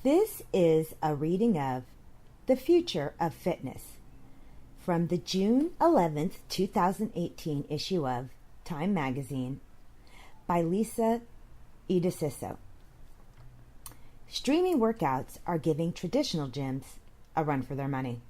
This is a reading of The Future of Fitness from the June 11th, 2018 issue of Time Magazine by Lisa Idasiso. Streaming workouts are giving traditional gyms a run for their money.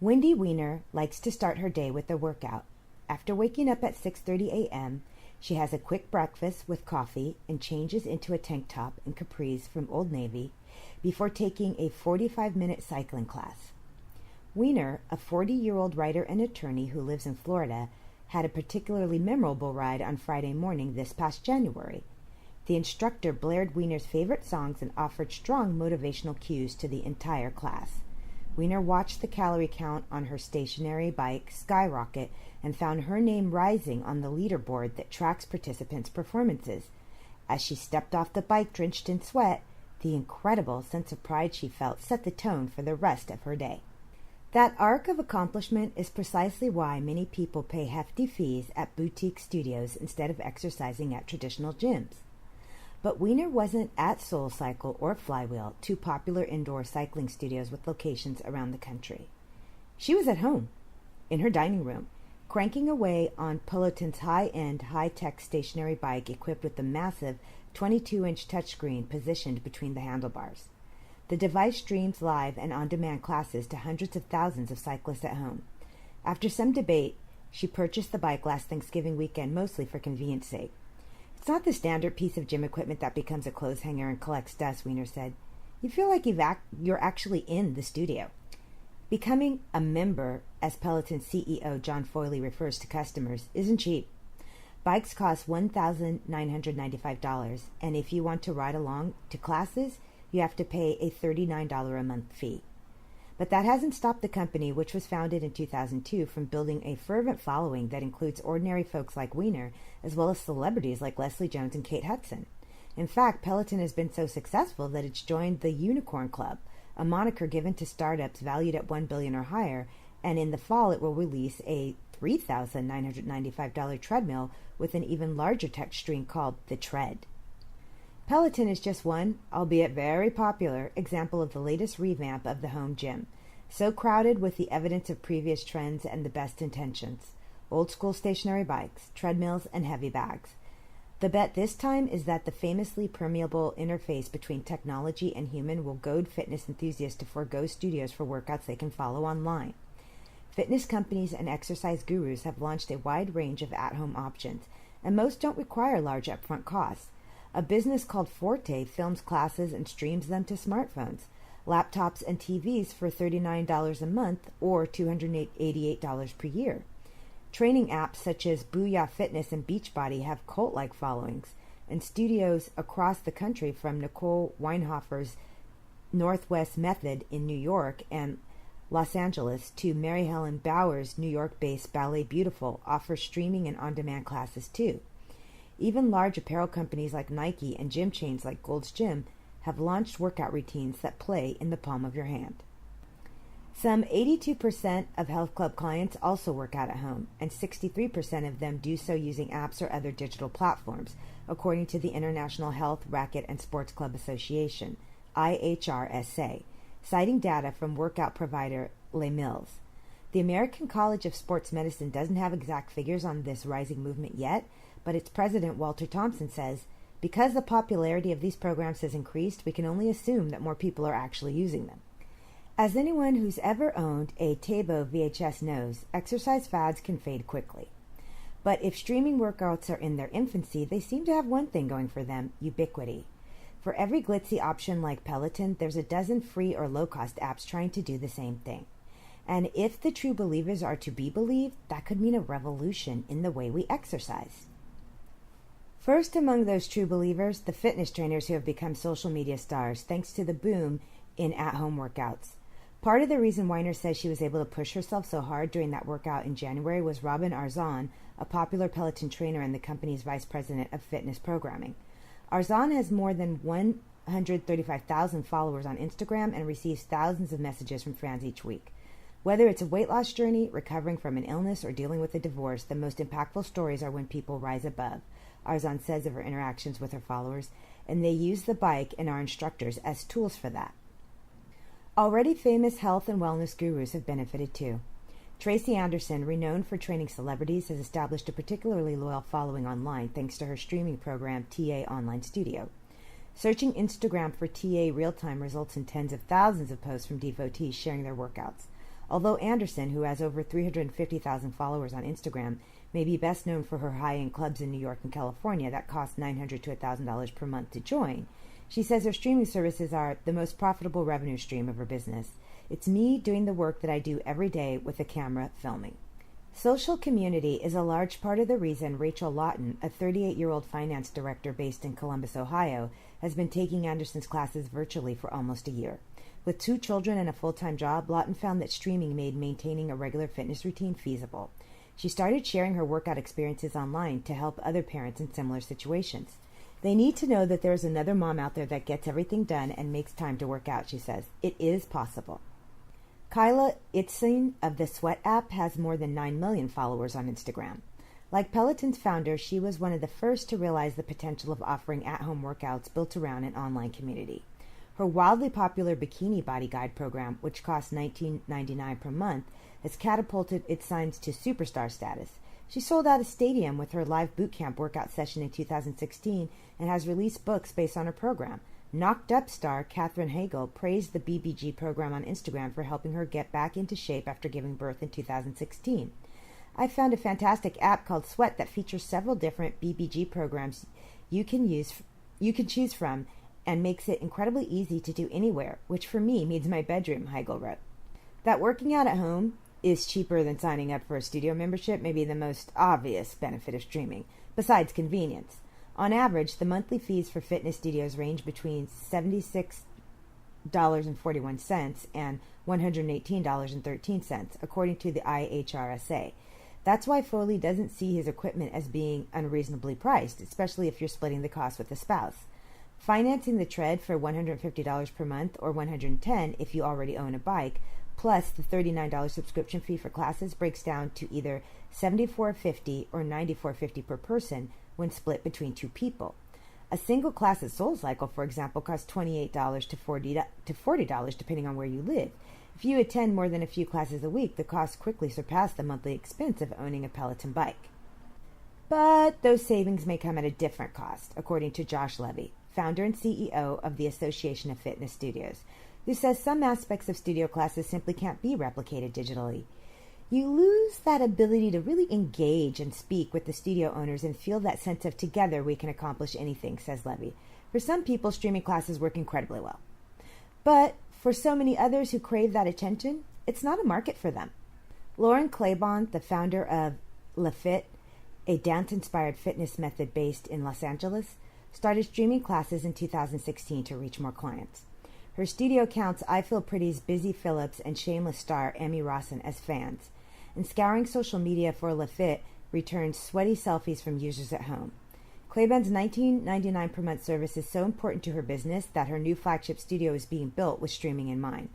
Wendy Weiner likes to start her day with a workout. After waking up at 6:30 a.m., she has a quick breakfast with coffee and changes into a tank top and capris from Old Navy before taking a 45-minute cycling class. Weiner, a 40-year-old writer and attorney who lives in Florida, had a particularly memorable ride on Friday morning this past January. The instructor blared Weiner's favorite songs and offered strong motivational cues to the entire class. Weiner watched the calorie count on her stationary bike skyrocket and found her name rising on the leaderboard that tracks participants' performances. As she stepped off the bike drenched in sweat, the incredible sense of pride she felt set the tone for the rest of her day. That arc of accomplishment is precisely why many people pay hefty fees at boutique studios instead of exercising at traditional gyms. But Weiner wasn't at SoulCycle or Flywheel, two popular indoor cycling studios with locations around the country. She was at home, in her dining room, cranking away on Peloton's high-end, high-tech stationary bike equipped with a massive 22-inch touchscreen positioned between the handlebars. The device streams live and on-demand classes to hundreds of thousands of cyclists at home. After some debate, she purchased the bike last Thanksgiving weekend, mostly for convenience sake. It's not the standard piece of gym equipment that becomes a clothes hanger and collects dust, Weiner said. You feel like you're actually in the studio. Becoming a member, as Peloton CEO John Foyley refers to customers, isn't cheap. Bikes cost $1,995, and if you want to ride along to classes, you have to pay a $39 a month fee. But that hasn't stopped the company, which was founded in 2002, from building a fervent following that includes ordinary folks like Weiner, as well as celebrities like Leslie Jones and Kate Hudson. In fact, Peloton has been so successful that it's joined the Unicorn Club, a moniker given to startups valued at $1 billion or higher, and in the fall it will release a $3,995 treadmill with an even larger touchscreen called the Tread. Peloton is just one, albeit very popular, example of the latest revamp of the home gym, so crowded with the evidence of previous trends and the best intentions. Old-school stationary bikes, treadmills, and heavy bags. The bet this time is that the famously permeable interface between technology and human will goad fitness enthusiasts to forego studios for workouts they can follow online. Fitness companies and exercise gurus have launched a wide range of at-home options, and most don't require large upfront costs. A business called Forte films classes and streams them to smartphones, laptops, and TVs for $39 a month or $288 per year. Training apps such as Booyah Fitness and Beachbody have cult-like followings, and studios across the country from Nicole Weinhofer's Northwest Method in New York and Los Angeles to Mary Helen Bauer's New York-based Ballet Beautiful offer streaming and on-demand classes too. Even large apparel companies like Nike and gym chains like Gold's Gym have launched workout routines that play in the palm of your hand. Some 82% of health club clients also work out at home, and 63% of them do so using apps or other digital platforms, according to the International Health, Racquet, and Sports Club Association, IHRSA, citing data from workout provider Les Mills. The American College of Sports Medicine doesn't have exact figures on this rising movement yet, but its president, Walter Thompson, says, because the popularity of these programs has increased, we can only assume that more people are actually using them. As anyone who's ever owned a Tabo VHS knows, exercise fads can fade quickly. But if streaming workouts are in their infancy, they seem to have one thing going for them: ubiquity. For every glitzy option like Peloton, there's a dozen free or low-cost apps trying to do the same thing. And if the true believers are to be believed, that could mean a revolution in the way we exercise. First among those true believers, the fitness trainers who have become social media stars thanks to the boom in at-home workouts. Part of the reason Weiner says she was able to push herself so hard during that workout in January was Robin Arzon, a popular Peloton trainer and the company's vice president of fitness programming. Arzon has more than 135,000 followers on Instagram and receives thousands of messages from fans each week. Whether it's a weight loss journey, recovering from an illness, or dealing with a divorce, the most impactful stories are when people rise above, Arzon says of her interactions with her followers. and they use the bike and our instructors as tools for that. Already famous health and wellness gurus have benefited too. Tracy Anderson, renowned for training celebrities, has established a particularly loyal following online thanks to her streaming program, TA Online Studio. Searching Instagram for TA Real-Time results in tens of thousands of posts from devotees sharing their workouts. Although Anderson, who has over 350,000 followers on Instagram, may be best known for her high-end clubs in New York and California that cost $900 to $1,000 per month to join, she says her streaming services are the most profitable revenue stream of her business. It's me doing the work that I do every day with a camera filming. Social community is a large part of the reason Rachel Lawton, a 38-year-old finance director based in Columbus, Ohio, has been taking Anderson's classes virtually for almost a year. With 2 children and a full-time job, Lawton found that streaming made maintaining a regular fitness routine feasible. She started sharing her workout experiences online to help other parents in similar situations. They need to know that there's another mom out there that gets everything done and makes time to work out, she says. It is possible. Kyla Itzine of the Sweat app has more than 9 million followers on Instagram. Like Peloton's founder, she was one of the first to realize the potential of offering at-home workouts built around an online community. Her wildly popular Bikini Body Guide program, which costs $19.99 per month, has catapulted Itzine to superstar status. She sold out a stadium with her live bootcamp workout session in 2016 and has released books based on her program. Knocked Up star Katherine Hagel praised the BBG program on Instagram for helping her get back into shape after giving birth in 2016. I found a fantastic app called Sweat that features several different BBG programs you can choose from and makes it incredibly easy to do anywhere, which for me means my bedroom, Hagel wrote. That working out at home is cheaper than signing up for a studio membership may be the most obvious benefit of streaming, besides convenience. On average, the monthly fees for fitness studios range between $76.41 and $118.13, according to the IHRSA. That's why Foley doesn't see his equipment as being unreasonably priced, especially if you're splitting the cost with a spouse. Financing the tread for $150 per month or $110 if you already own a bike, plus the $39 subscription fee for classes breaks down to either $74.50 or $94.50 per person when split between 2 people. A single class at SoulCycle, for example, costs $28 to $40 depending on where you live. If you attend more than a few classes a week, the costs quickly surpass the monthly expense of owning a Peloton bike. But those savings may come at a different cost, according to Josh Levy, founder and CEO of the Association of Fitness Studios, who says some aspects of studio classes simply can't be replicated digitally. You lose that ability to really engage and speak with the studio owners and feel that sense of together we can accomplish anything, says Levy. For some people, streaming classes work incredibly well. But for so many others who crave that attention, it's not a market for them. Lauren Claiborne, the founder of LaFit, a dance-inspired fitness method based in Los Angeles, started streaming classes in 2016 to reach more clients. Her studio counts I Feel Pretty's Busy Phillips and Shameless star Emmy Rossen as fans, and scouring social media for LaFit returns sweaty selfies from users at home. Claiborne's $19.99 per month service is so important to her business that her new flagship studio is being built with streaming in mind.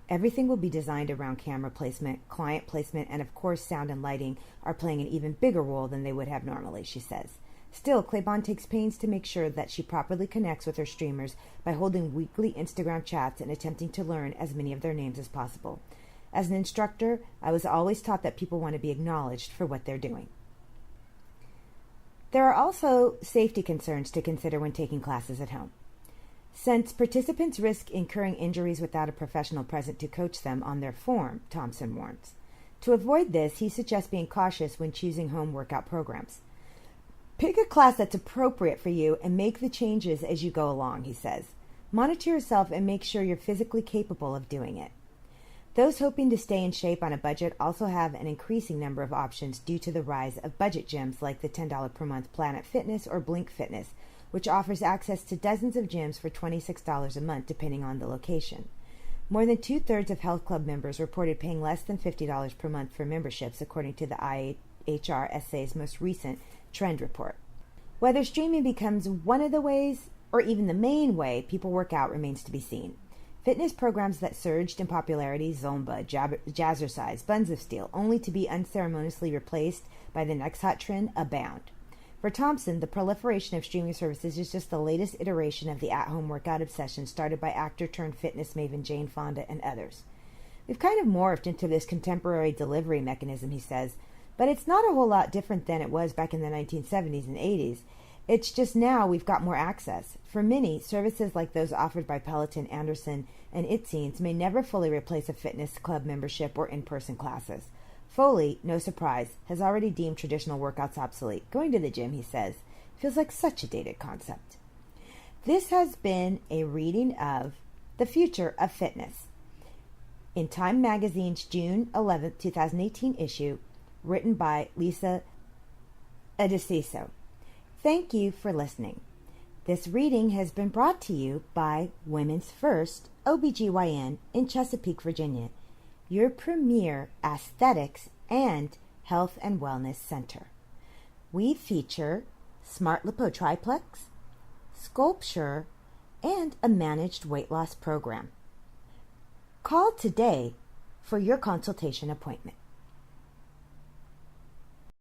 Everything will be designed around camera placement, client placement, and of course sound and lighting are playing an even bigger role than they would have normally, she says. Still, Claiborne takes pains to make sure that she properly connects with her streamers by holding weekly Instagram chats and attempting to learn as many of their names as possible. As an instructor, I was always taught that people want to be acknowledged for what they're doing. There are also safety concerns to consider when taking classes at home. Since participants risk incurring injuries without a professional present to coach them on their form, Thompson warns. To avoid this, he suggests being cautious when choosing home workout programs. Pick a class that's appropriate for you and make the changes as you go along, he says. Monitor yourself and make sure you're physically capable of doing it. Those hoping to stay in shape on a budget also have an increasing number of options due to the rise of budget gyms like the $10 per month Planet Fitness or Blink Fitness, which offers access to dozens of gyms for $26 a month depending on the location. More than 2/3 of health club members reported paying less than $50 per month for memberships, according to the IHRSA's most recent trend report. Whether streaming becomes one of the ways, or even the main way, people work out remains to be seen. Fitness programs that surged in popularity, Zumba, Jazzercise, Buns of Steel, only to be unceremoniously replaced by the next hot trend, abound. For Thompson, the proliferation of streaming services is just the latest iteration of the at-home workout obsession started by actor-turned-fitness maven Jane Fonda and others. We've kind of morphed into this contemporary delivery mechanism, he says, but it's not a whole lot different than it was back in the 1970s and 80s. It's just now we've got more access. For many, services like those offered by Peloton, Anderson, and Itziens may never fully replace a fitness club membership or in-person classes. Foley, no surprise, has already deemed traditional workouts obsolete. Going to the gym, he says, feels like such a dated concept. This has been a reading of The Future of Fitness in Time Magazine's June 11, 2018 issue, written by Lisa Adeciso. Thank you for listening. This reading has been brought to you by Women's First OBGYN in Chesapeake, Virginia, your premier aesthetics and health and wellness center. We feature SmartLipo Triplex, Sculpture, and a managed weight loss program. Call today for your consultation appointment.